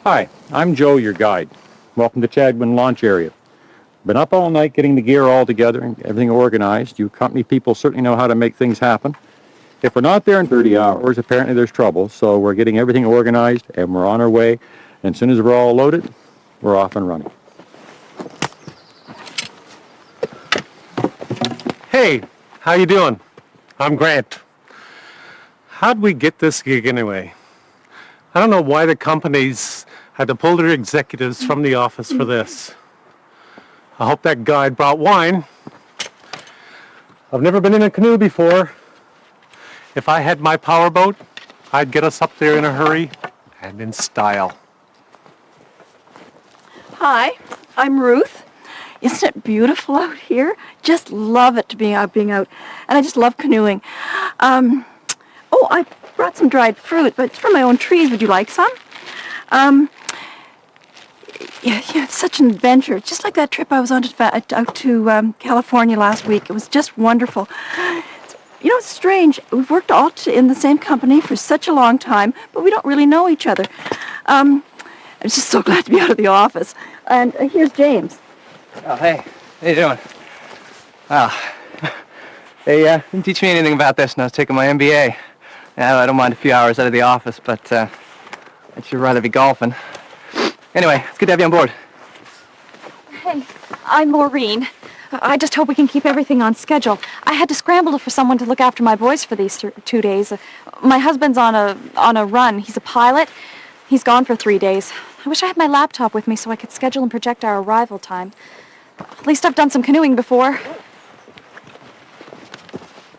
Hi, I'm Joe, your guide. Welcome to Chadwin Launch Area. Been up all night getting the gear all together and everything organized. You company people certainly know how to make things happen. If we're not there in 30 hours, apparently there's trouble, so we're getting everything organized and we're on our way. And as soon as we're all loaded, we're off and running. Hey, how you doing? I'm Grant. How'd we get this gig anyway? I don't know why the companies had to pull their executives from the office for this. I hope that guide brought wine. I've never been in a canoe before. If I had my powerboat, I'd get us up there in a hurry and in style. Hi, I'm Ruth. Isn't it beautiful out here? Just love it to be out, and I just love canoeing. I brought some dried fruit, but it's from my own trees. Would you like some? It's such an adventure. Just like that trip I was on out to California last week. It was just wonderful. You know, it's strange. We've worked all in the same company for such a long time, but we don't really know each other. I'm just so glad to be out of the office. And here's James. Oh, hey. How you doing? Wow. They didn't teach me anything about this when I was taking my MBA. Yeah, I don't mind a few hours out of the office, but I'd sure rather be golfing. Anyway, it's good to have you on board. Hey, I'm Maureen. I just hope we can keep everything on schedule. I had to scramble for someone to look after my boys for these 2 days. My husband's on a run. He's a pilot. He's gone for 3 days. I wish I had my laptop with me so I could schedule and project our arrival time. At least I've done some canoeing before.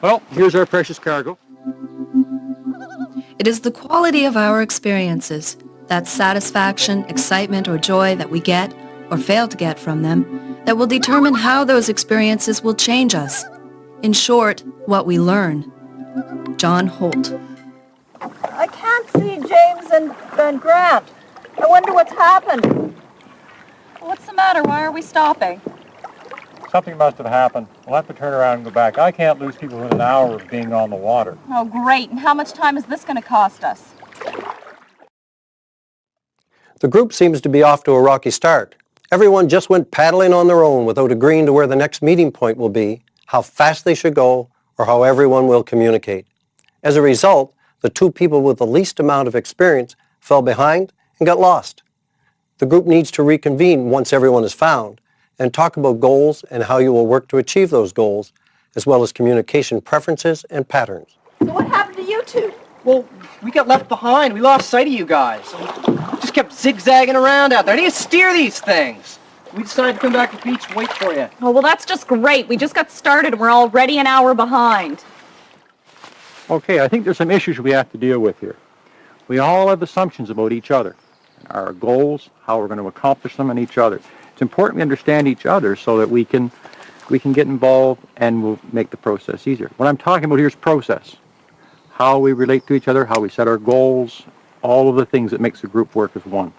Well, here's our precious cargo. It is the quality of our experiences, that satisfaction, excitement, or joy that we get or fail to get from them, that will determine how those experiences will change us. In short, what we learn. John Holt. I can't see James and Grant. I wonder what's happened. What's the matter? Why are we stopping? Something must have happened. We'll have to turn around and go back. I can't lose people within an hour of being on the water. Oh, great. And how much time is this going to cost us? The group seems to be off to a rocky start. Everyone just went paddling on their own without agreeing to where the next meeting point will be, how fast they should go, or how everyone will communicate. As a result, the two people with the least amount of experience fell behind and got lost. The group needs to reconvene once everyone is found and talk about goals and how you will work to achieve those goals, as well as communication preferences and patterns. So what happened to you two? Well, we got left behind. We lost sight of you guys. Just kept zigzagging around out there. I need to steer these things. We decided to come back to the beach and wait for you. Oh, well, that's just great. We just got started and we're already an hour behind. Okay, I think there's some issues we have to deal with here. We all have assumptions about each other, our goals, how we're going to accomplish them, and each other. It's important we understand each other so that we can get involved and we'll make the process easier. What I'm talking about here is process. How we relate to each other, how we set our goals, all of the things that makes a group work as one.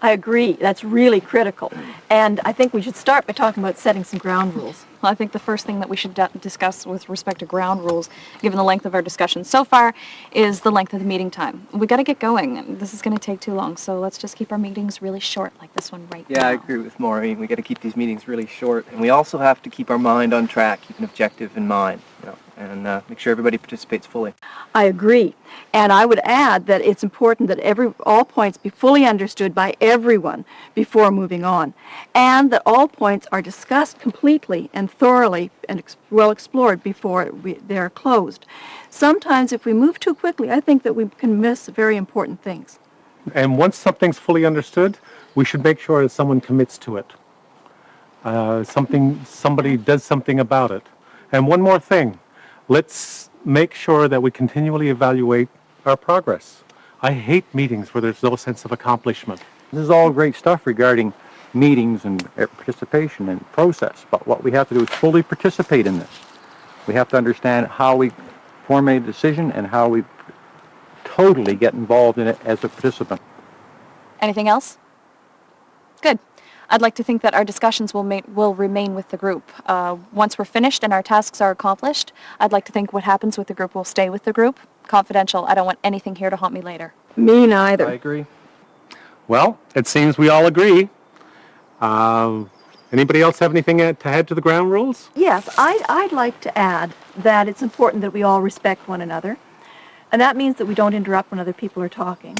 I agree. That's really critical. And I think we should start by talking about setting some ground rules. Well, I think the first thing that we should discuss with respect to ground rules, given the length of our discussion so far, is the length of the meeting time. We got to get going. This is going to take too long, so let's just keep our meetings really short, like this one right now. Yeah, I agree with Maureen. We got to keep these meetings really short, and we also have to keep our mind on track, keep an objective in mind, and make sure everybody participates fully. I agree. And I would add that it's important that all points be fully understood by everyone before moving on, and that all points are discussed completely and thoroughly and well explored before they're closed. Sometimes if we move too quickly, I think that we can miss very important things. And once something's fully understood, we should make sure that someone commits to it. Somebody does something about it. And one more thing. Let's make sure that we continually evaluate our progress. I hate meetings where there's no sense of accomplishment. This is all great stuff regarding meetings and participation and process, but what we have to do is fully participate in this. We have to understand how we formulate a decision and how we totally get involved in it as a participant. Anything else? Good. I'd like to think that our discussions will remain with the group. Once we're finished and our tasks are accomplished, I'd like to think what happens with the group will stay with the group. Confidential. I don't want anything here to haunt me later. Me neither. I agree. Well, it seems we all agree. Anybody else have anything to add to the ground rules? Yes, I'd like to add that it's important that we all respect one another. And that means that we don't interrupt when other people are talking,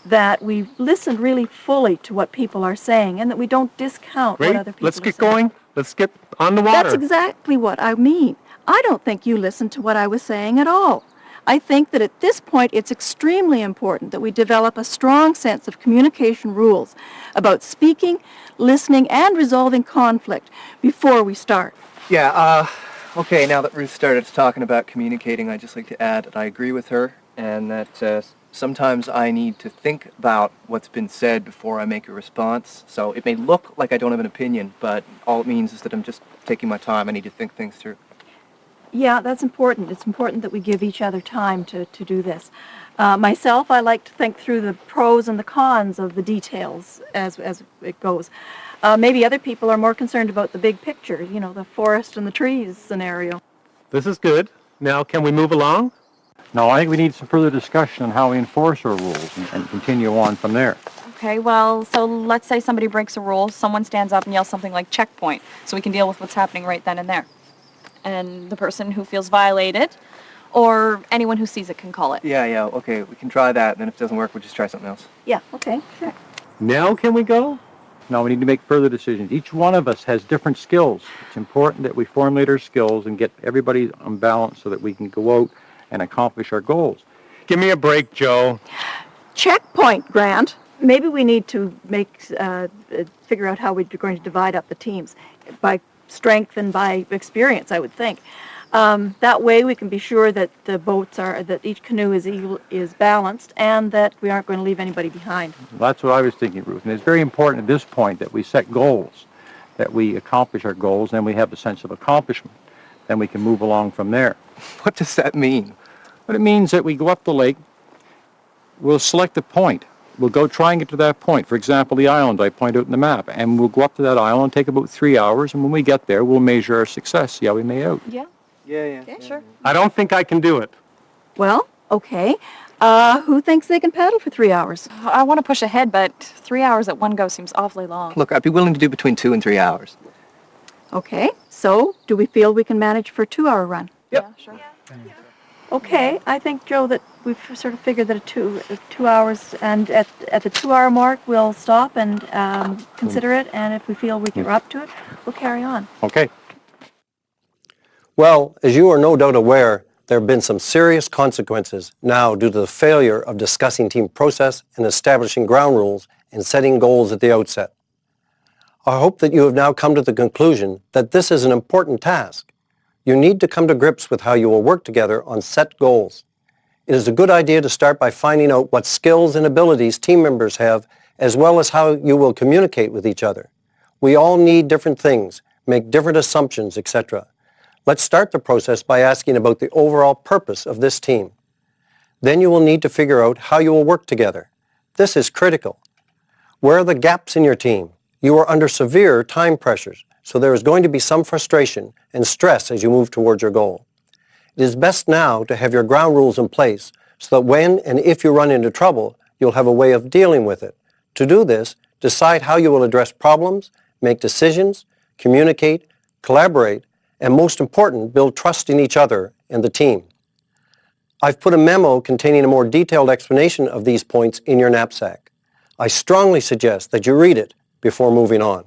that we listen really fully to what people are saying, and that we don't discount what Great. other people Let's are get saying. going. Let's get on the water. That's exactly what I mean. I don't think you listened to what I was saying at all. I think that at this point it's extremely important that we develop a strong sense of communication rules about speaking, listening, and resolving conflict before we start. Yeah, okay, now that Ruth started talking about communicating, I'd just like to add that I agree with her and that sometimes I need to think about what's been said before I make a response. So it may look like I don't have an opinion, but all it means is that I'm just taking my time. I need to think things through. Yeah, that's important. It's important that we give each other time to do this. Myself, I like to think through the pros and the cons of the details as it goes. Maybe other people are more concerned about the big picture, you know, the forest and the trees scenario. This is good. Now, can we move along? No, I think we need some further discussion on how we enforce our rules and continue on from there. Okay, well, so let's say somebody breaks a rule, someone stands up and yells something like checkpoint, so we can deal with what's happening right then and there. And the person who feels violated, or anyone who sees it can call it. Yeah, okay, we can try that, and then if it doesn't work, we'll just try something else. Yeah, okay, sure. Now can we go? No, we need to make further decisions. Each one of us has different skills. It's important that we formulate our skills and get everybody on balance so that we can go out and accomplish our goals. Give me a break, Joe. Checkpoint, Grant. Maybe we need to figure out how we're going to divide up the teams by strength and by experience, I would think. That way we can be sure that that each canoe is balanced and that we aren't going to leave anybody behind. That's what I was thinking, Ruth. And it's very important at this point that we set goals, that we accomplish our goals, and we have the sense of accomplishment. Then we can move along from there. What does that mean? But it means that we go up the lake, we'll select a point. We'll go try and get to that point. For example, the island I point out in the map. And we'll go up to that island, take about 3 hours, and when we get there, we'll measure our success, see how we made out. Yeah, Yeah. okay, sure. I don't think I can do it. Well, okay. Who thinks they can paddle for 3 hours? I want to push ahead, but 3 hours at one go seems awfully long. Look, I'd be willing to do between 2 and 3 hours. Okay, so do we feel we can manage for a 2-hour run? Yep. Yeah, sure. Okay, I think, Joe, that we've sort of figured that 2 hours, and at the 2-hour mark, we'll stop and consider it, and if we feel we're up to it, we'll carry on. Okay. Well, as you are no doubt aware, there have been some serious consequences now due to the failure of discussing team process and establishing ground rules and setting goals at the outset. I hope that you have now come to the conclusion that this is an important task. You need to come to grips with how you will work together on set goals. It is a good idea to start by finding out what skills and abilities team members have, as well as how you will communicate with each other. We all need different things, make different assumptions, etc. Let's start the process by asking about the overall purpose of this team. Then you will need to figure out how you will work together. This is critical. Where are the gaps in your team? You are under severe time pressures, so there is going to be some frustration and stress as you move towards your goal. It is best now to have your ground rules in place so that when and if you run into trouble, you'll have a way of dealing with it. To do this, decide how you will address problems, make decisions, communicate, collaborate, and most important, build trust in each other and the team. I've put a memo containing a more detailed explanation of these points in your knapsack. I strongly suggest that you read it before moving on.